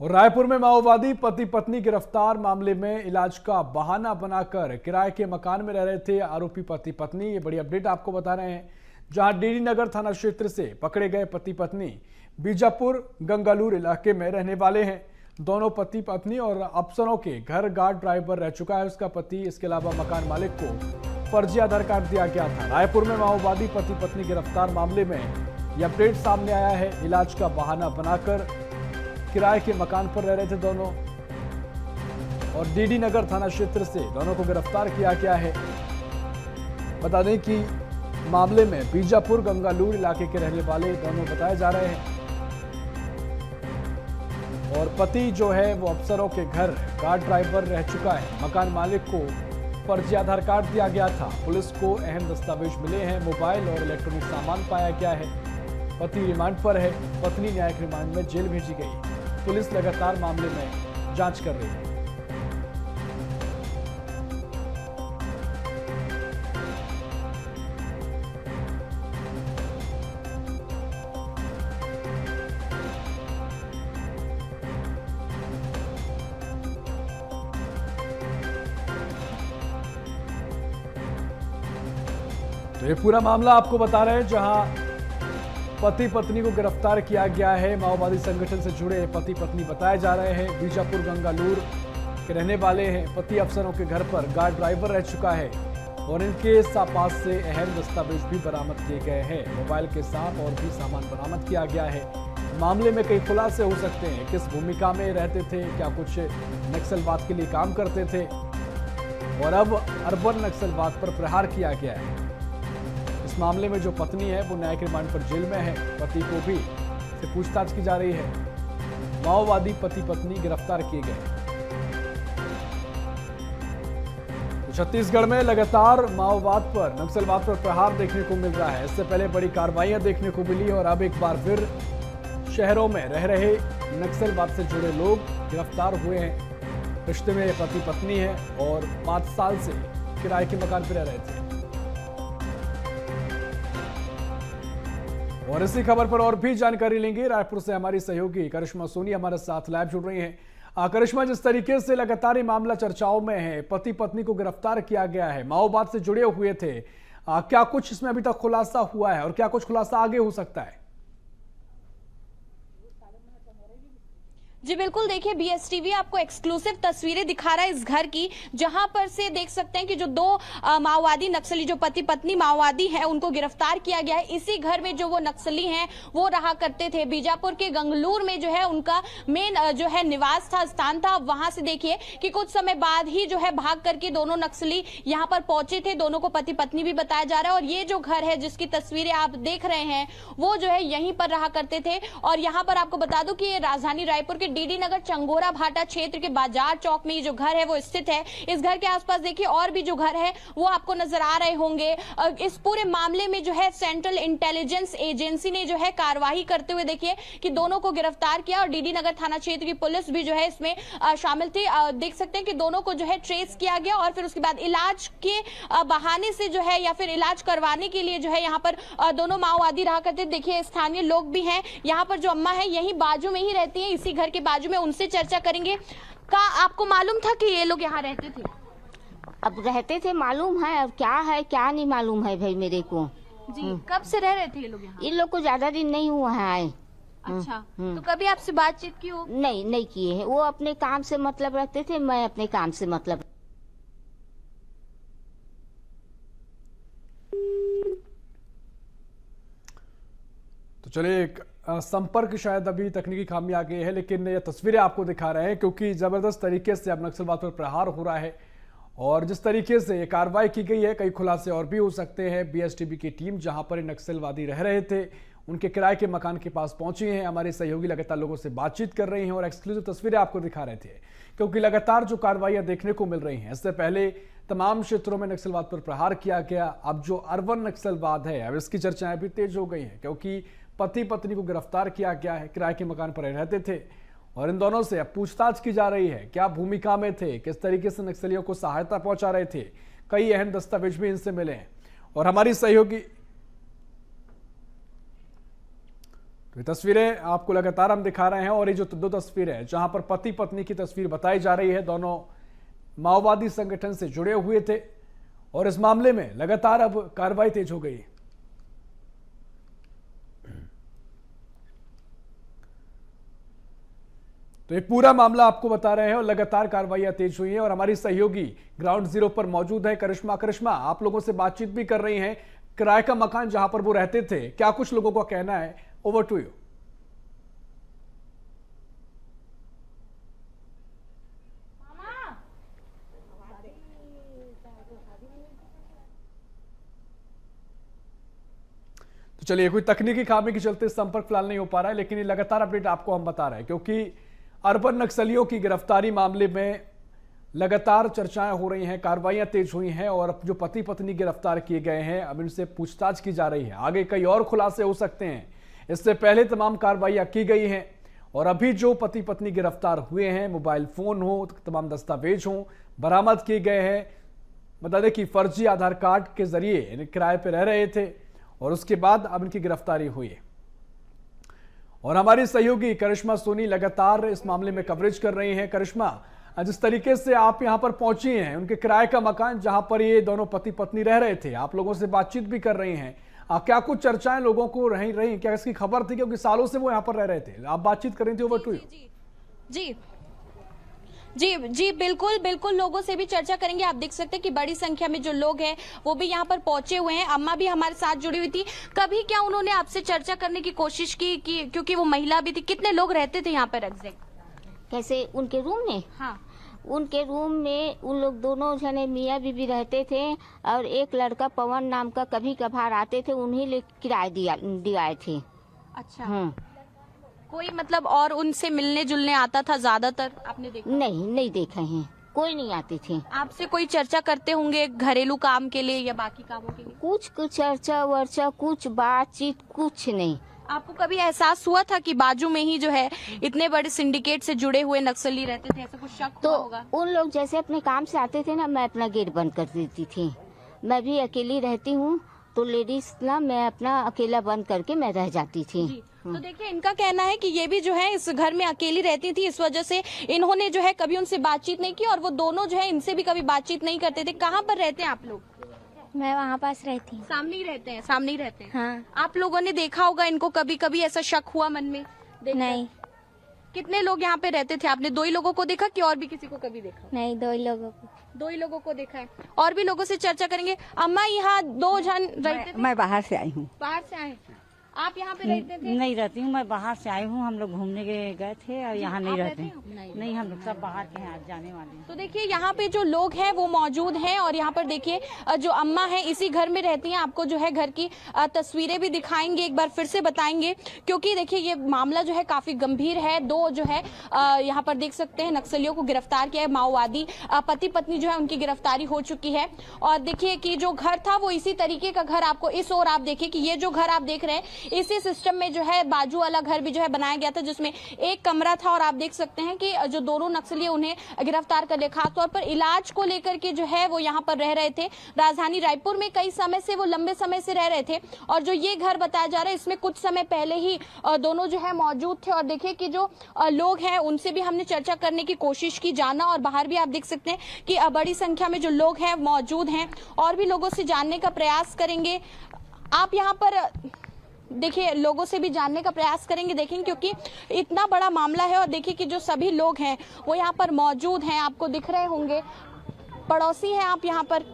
और रायपुर में माओवादी पति पत्नी गिरफ्तार। मामले में इलाज का बहाना बनाकर किराए के मकान में रह रहे थे आरोपी पति पत्नी। ये बड़ी अपडेट आपको बता रहे हैं, जहां डीडी नगर थाना क्षेत्र से पकड़े गए पति पत्नी बीजापुर गंगालूर इलाके में रहने वाले हैं। दोनों पति पत्नी और अफसरों के घर गार्ड ड्राइवर रह चुका है उसका पति। इसके अलावा मकान मालिक को फर्जी आधार कार्ड दिया गया था। रायपुर में माओवादी पति पत्नी गिरफ्तार मामले में यह अपडेट सामने आया है। इलाज का बहाना बनाकर किराए के मकान पर रह रहे थे दोनों और डीडी नगर थाना क्षेत्र से दोनों को गिरफ्तार किया गया है। बता दें कि मामले में बीजापुर गंगालूर इलाके के रहने वाले दोनों बताए जा रहे हैं और पति जो है वो अफसरों के घर गार्ड ड्राइवर रह चुका है। मकान मालिक को फर्जी आधार कार्ड दिया गया था। पुलिस को अहम दस्तावेज मिले हैं, मोबाइल और इलेक्ट्रॉनिक सामान पाया गया है। पति रिमांड पर है, पत्नी न्यायिक रिमांड में जेल भेजी गई। पुलिस लगातार मामले में जांच कर रही है। तो ये पूरा मामला आपको बता रहे हैं, जहां पति पत्नी को गिरफ्तार किया गया है। माओवादी संगठन से जुड़े पति पत्नी बताए जा रहे हैं। बीजापुर गंगालूर के रहने वाले हैं। पति अफसरों के घर पर गार्ड ड्राइवर रह चुका है और इनके पास से अहम दस्तावेज भी बरामद किए गए हैं। मोबाइल के साथ और भी सामान बरामद किया गया है। मामले में कई खुलासे हो सकते हैं। किस भूमिका में रहते थे, क्या कुछ नक्सलवाद के लिए काम करते थे और अब अर्बन नक्सलवाद पर प्रहार किया गया है। इस मामले में जो पत्नी है वो न्यायिक रिमांड पर जेल में है। पति को भी से पूछताछ की जा रही है। माओवादी पति पत्नी गिरफ्तार किए गए। तो छत्तीसगढ़ में लगातार माओवाद पर नक्सलवाद पर प्रहार देखने को मिल रहा है। इससे पहले बड़ी कार्रवाइयां देखने को मिली और अब एक बार फिर शहरों में रह रहे नक्सलवाद से जुड़े लोग गिरफ्तार हुए हैं। रिश्ते में पति पत्नी है और 5 साल से किराए के मकान पर रह रहे थे। और इसी खबर पर और भी जानकारी लेंगे। रायपुर से हमारी सहयोगी करिश्मा सोनी हमारे साथ लाइव जुड़ रही हैं। करिश्मा, जिस तरीके से लगातार ये मामला चर्चाओं में है, पति पत्नी को गिरफ्तार किया गया है, माओवाद से जुड़े हुए थे, क्या कुछ इसमें अभी तक खुलासा हुआ है और क्या कुछ खुलासा आगे हो सकता है? जी बिल्कुल, देखिए बीएसटीवी आपको एक्सक्लूसिव तस्वीरें दिखा रहा है इस घर की, जहां पर से देख सकते हैं कि जो दो माओवादी नक्सली जो पति पत्नी माओवादी हैं उनको गिरफ्तार किया गया है। इसी घर में जो वो नक्सली हैं वो रहा करते थे। बीजापुर के गंगलूर में जो है उनका मेन जो है निवास था, स्थान था। वहां से देखिए कि कुछ समय बाद ही जो है भाग करके दोनों नक्सली यहाँ पर पहुंचे थे। दोनों को पति पत्नी भी बताया जा रहा है और ये जो घर है जिसकी तस्वीरें आप देख रहे हैं वो जो है यहीं पर रहा करते थे। और यहाँ पर आपको बता दूं कि ये राजधानी रायपुर के डीडी नगर चंगोरा भाटा क्षेत्र के बाजार चौक में ये जो घर है वो स्थित है। इस घर के आसपास देखिए और भी जो घर है वो आपको नजर आ रहे होंगे। इस पूरे मामले में जो है सेंट्रल इंटेलिजेंस एजेंसी ने जो है कार्रवाई करते हुए देखिए कि दोनों को गिरफ्तार किया और डीडी नगर थाना क्षेत्र की पुलिस भी जो है इसमें शामिल थी। देख सकते हैं कि दोनों को जो है ट्रेस किया गया और फिर उसके बाद इलाज के बहाने से जो है या फिर इलाज करवाने के लिए जो है यहाँ पर दोनों माओवादी रहा करते। देखिए स्थानीय लोग भी हैं, यहाँ पर जो अम्मा है यही बाजू में ही रहती है, इसी घर के बाजू में, उनसे चर्चा करेंगे। का आपको मालूम था कि ये लोग यहाँ रहते थे? अब रहते थे मालूम है, अब क्या है क्या नहीं मालूम है भाई मेरे को। जी कब से रह रहे थे ये लोग यहाँ? इन लोग को ज्यादा दिन नहीं हुआ है आए। अच्छा, तो कभी आपसे बातचीत की हो? नहीं किए हैं। वो अपने काम से मतलब रखते थे, मैं अपने काम से मतलब। तो चलिए, संपर्क शायद अभी तकनीकी खामी आ गई है, लेकिन ये तस्वीरें आपको दिखा रहे हैं क्योंकि जबरदस्त तरीके से अब नक्सलवाद पर प्रहार हो रहा है और जिस तरीके से ये कार्रवाई की गई है, कई खुलासे और भी हो सकते हैं। बीएसटीवी की टीम जहां पर नक्सलवादी रह रहे थे उनके किराए के मकान के पास पहुंची हैं। हमारे सहयोगी लगातार लोगों से बातचीत कर रही हैं और एक्सक्लूसिव तस्वीरें आपको दिखा रहे थे क्योंकि लगातार जो कार्रवाइयां देखने को मिल रही हैं, इससे पहले तमाम क्षेत्रों में नक्सलवाद पर प्रहार किया गया। अब जो अर्बन नक्सलवाद है, अब इसकी चर्चाएं भी तेज हो गई हैं क्योंकि पति पत्नी को गिरफ्तार किया गया है, किराए के मकान पर रहते थे और इन दोनों से अब पूछताछ की जा रही है। क्या भूमिका में थे, किस तरीके से नक्सलियों को सहायता पहुंचा रहे थे, कई अहम दस्तावेज भी इनसे मिले हैं। और हमारी सहयोगी तो ये तस्वीरें आपको लगातार हम दिखा रहे हैं और ये जो दो तस्वीरें हैं जहां पर पति पत्नी की तस्वीर बताई जा रही है, दोनों माओवादी संगठन से जुड़े हुए थे और इस मामले में लगातार अब कार्रवाई तेज हो गई। तो ये पूरा मामला आपको बता रहे हैं और लगातार कार्रवाइयां तेज हुई हैं और हमारी सहयोगी ग्राउंड जीरो पर मौजूद है करिश्मा। करिश्मा, आप लोगों से बातचीत भी कर रही हैं, किराए का मकान जहां पर वो रहते थे, क्या कुछ लोगों का कहना है? Over to you. तो चलिए, कोई तकनीकी खामी के चलते संपर्क फिलहाल नहीं हो पा रहा है, लेकिन ये लगातार अपडेट आपको हम बता रहे हैं क्योंकि अर्बन नक्सलियों की गिरफ्तारी मामले में लगातार चर्चाएं हो रही हैं, कार्रवाइयां तेज हुई हैं और अब जो पति पत्नी गिरफ्तार किए गए हैं अब इनसे पूछताछ की जा रही है। आगे कई और खुलासे हो सकते हैं, इससे पहले तमाम कार्रवाइयां की गई हैं और अभी जो पति पत्नी गिरफ्तार हुए हैं, मोबाइल फोन हो, तमाम दस्तावेज हो, बरामद किए गए हैं। बता दें कि फर्जी आधार कार्ड के जरिए किराए पर रह रहे थे और उसके बाद अब इनकी गिरफ्तारी हुई है और हमारी सहयोगी करिश्मा सोनी लगातार इस मामले में कवरेज कर रही हैं। करिश्मा, जिस तरीके से आप यहां पर पहुंची हैं, उनके किराए का मकान जहां पर ये दोनों पति पत्नी रह रहे थे, आप लोगों से बातचीत भी कर रही हैं, क्या कुछ चर्चाएं लोगों को रही, क्या इसकी खबर थी? क्योंकि सालों से वो यहां पर रह रहे थे, आप बातचीत कर रही थी। Over to you. जी जी जी, बिल्कुल बिल्कुल, लोगों से भी चर्चा करेंगे। आप देख सकते हैं कि बड़ी संख्या में जो लोग हैं वो भी यहाँ पर पहुंचे हुए हैं। अम्मा भी हमारे साथ जुड़ी हुई थी। कभी क्या उन्होंने आपसे चर्चा करने की कोशिश की कि क्योंकि वो महिला भी थी, कितने लोग रहते थे यहाँ पर एग्जैक्ट? कैसे उनके रूम में? हाँ, उनके रूम में उन लोग दोनों जने मियाँ बीबी रहते थे और एक लड़का पवन नाम का कभी कभार आते थे, उन्हीं ले किराए दिलाए थे। अच्छा। कोई मतलब और उनसे मिलने जुलने आता था ज्यादातर, आपने देखा? नहीं देखे हैं, कोई नहीं आते थे। आपसे कोई चर्चा करते होंगे घरेलू काम के लिए या बाकी कामों के लिए? कुछ चर्चा वर्चा, कुछ बातचीत, कुछ नहीं। आपको कभी एहसास हुआ था कि बाजू में ही जो है इतने बड़े सिंडिकेट से जुड़े हुए नक्सली रहते थे? ऐसा कुछ शक तो हुआ होगा? उन लोग जैसे अपने काम से आते थे ना, मैं अपना गेट बंद कर देती थी। मैं भी अकेली रहती हूँ तो लेडीज ना, मैं अपना अकेला बंद करके मैं रह जाती थी। तो देखिए, इनका कहना है कि ये भी जो है इस घर में अकेली रहती थी, इस वजह से इन्होंने जो है कभी उनसे बातचीत नहीं की और वो दोनों जो है इनसे भी कभी बातचीत नहीं करते थे। कहाँ पर रहते हैं आप लोग? मैं वहाँ पास रहती हूँ। सामने ही रहते हैं? सामने ही रहते हैं। हाँ। आप लोगों ने देखा होगा इनको, कभी कभी ऐसा शक हुआ मन में? नहीं। कितने लोग यहाँ पे रहते थे? आपने 2 ही लोगों को देखा कि और भी किसी को कभी देखा? नहीं, 2 ही लोगों को। 2 ही लोगों को देखा है। और भी लोगों से चर्चा करेंगे। अम्मा, यहाँ 2 जन रहते थे? मैं बाहर से आई हूँ। बाहर से आए? आप यहाँ पे रहते थे? नहीं रहती हूँ, मैं बाहर से आई हूँ। हम लोग घूमने गए थे और यहाँ नहीं आप रहते रहते हैं। नहीं, हम लोग सब बाहर के हैं, आज जाने वाले हैं। तो देखिए, यहाँ पे जो लोग हैं वो मौजूद हैं और यहाँ पर देखिए जो अम्मा है इसी घर में रहती हैं। आपको जो है घर की तस्वीरें भी दिखाएंगे, एक बार फिर से बताएंगे क्योंकि देखिए ये मामला जो है काफी गंभीर है। 2 जो है यहाँ पर देख सकते हैं नक्सलियों को गिरफ्तार किया है, माओवादी पति पत्नी जो है उनकी गिरफ्तारी हो चुकी है। और देखिए कि जो घर था वो इसी तरीके का घर, आपको इस ओर आप देखिए कि ये जो घर आप देख रहे हैं इसी सिस्टम में जो है बाजू वाला घर भी जो है बनाया गया था जिसमें एक कमरा था। और आप देख सकते हैं कि जो दोनों नक्सली उन्हें गिरफ्तार कर लिया, खासतौर पर इलाज को लेकर के जो है वो यहाँ पर रह रहे थे। राजधानी रायपुर में कई समय से वो लंबे समय से रह रहे थे और जो ये घर बताया जा रहा है इसमें कुछ समय पहले ही दोनों जो है मौजूद थे। और देखिए कि जो लोग हैं उनसे भी हमने चर्चा करने की कोशिश की, जाना, और बाहर भी आप देख सकते हैं कि बड़ी संख्या में जो लोग हैं मौजूद हैं और भी लोगों से जानने का प्रयास करेंगे। आप यहाँ पर देखिए लोगों से भी जानने का प्रयास करेंगे, देखेंगे क्योंकि इतना बड़ा मामला है। और देखिए कि जो सभी लोग हैं वो यहाँ पर मौजूद हैं, आपको दिख रहे होंगे, पड़ोसी हैं आप यहाँ पर।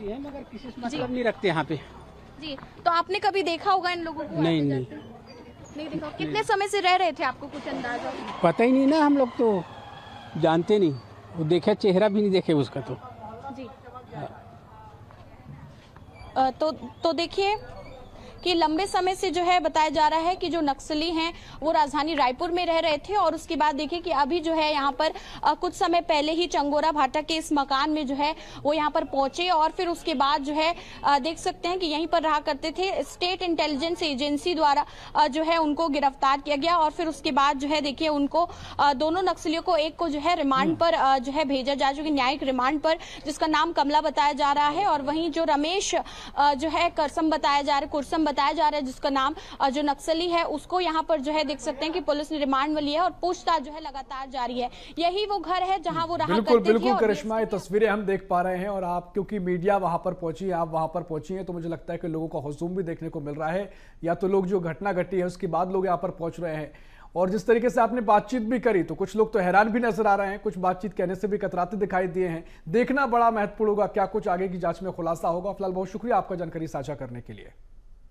मगर किसी से मतलब नहीं रखते यहाँ पे जी। तो आपने कभी देखा होगा इन लोगों को? नहीं देखा। कितने समय से रह रहे थे, आपको कुछ अंदाजा? पता ही नहीं ना, हम लोग तो जानते नहीं, वो देखे चेहरा भी नहीं देखे उसका तो जी। तो देखिए कि लंबे समय से जो है बताया जा रहा है कि जो नक्सली हैं वो राजधानी रायपुर में रह रहे थे। और उसके बाद देखिए कि अभी जो है यहाँ पर कुछ समय पहले ही चंगोरा भाटा के इस मकान में जो है वो यहाँ पर पहुंचे और फिर उसके बाद जो है देख सकते हैं कि यहीं पर रहा करते थे। स्टेट इंटेलिजेंस एजेंसी द्वारा जो है उनको गिरफ्तार किया गया और फिर उसके बाद जो है देखिए उनको दोनों नक्सलियों को, एक को जो है रिमांड पर जो है भेजा जा चुका, न्यायिक रिमांड पर, जिसका नाम कमला बताया जा रहा है। और वहीं जो रमेश जो है कुरसम बताया जा रहा है बताया जा रहा है, जिसका नाम जो नक्सली है उसको यहाँ पर जो है देख सकते हैं कि पुलिस ने रिमांड में लिया है और पूछताछ जो है लगातार जारी है। यही वो घर है जहाँ वो रहा बिल्कुल करते थे। बिल्कुल और करिश्मा, ये तस्वीरें हम देख पा रहे हैं और आप क्योंकि मीडिया वहां पर पहुंची है, आप वहां पर पहुंची हैं, तो मुझे लगता है कि लोगों का हुजूम भी देखने को मिल रहा है, या तो लोग जो घटना घटी है उसके बाद लोग यहाँ पर पहुंच रहे हैं। और जिस तरीके से आपने बातचीत भी करी तो कुछ लोग तो हैरान भी नजर आ रहे हैं, कुछ बातचीत कहने से भी कतराते दिखाई दिए हैं। देखना बड़ा महत्वपूर्ण होगा, क्या कुछ आगे की जांच में खुलासा होगा। फिलहाल बहुत शुक्रिया आपका जानकारी साझा करने के लिए।